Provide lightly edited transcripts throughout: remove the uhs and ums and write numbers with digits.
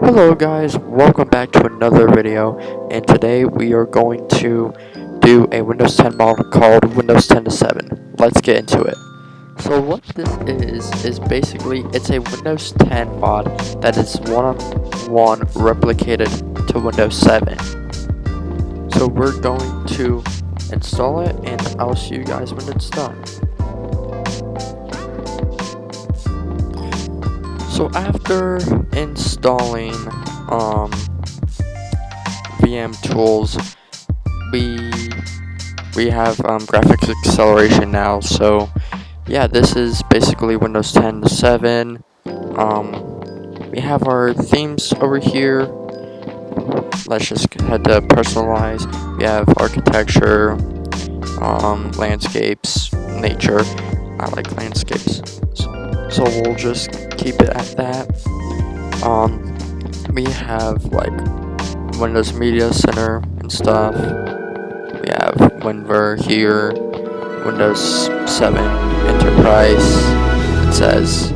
Hello guys, welcome back to another video, and today we are going to do a Windows 10 mod called Windows 10 to 7. Let's get into it. So what this is basically it's a Windows 10 mod that is one-on-one replicated to Windows 7. So we're going to install it, and I'll see you guys when it's done. So after installing VM tools, we have graphics acceleration now. So yeah, this is basically Windows 10 to 7. We have our themes over here. Let's just head to personalize. We have architecture, landscapes, nature. I like landscapes, so we'll just keep it at that. We have like Windows Media Center and stuff. We have WinVer here, Windows 7 Enterprise. It says,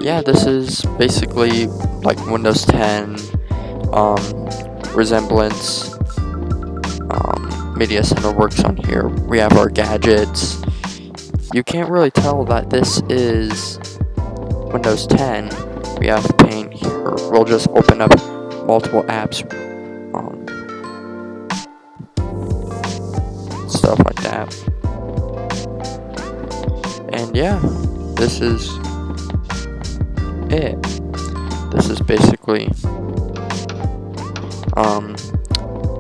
yeah, this is basically like Windows 10 resemblance. Media Center works on here. We have our gadgets. You can't really tell that this is Windows 10. We have Paint here. We'll just open up multiple apps, stuff like that. And yeah, this is it. This is basically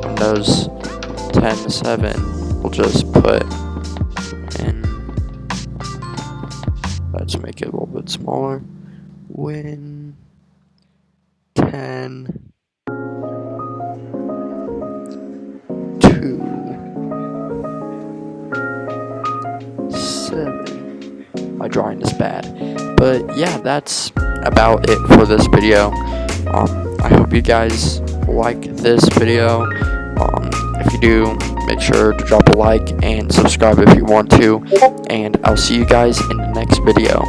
Windows 10 to 7. We'll just put in, let's make it a little bit smaller. Win 10 to 7. My drawing is bad, but yeah, that's about it for this video. I hope you guys like this video. If you do, make sure to drop a like and subscribe if you want to, and I'll see you guys in the next video.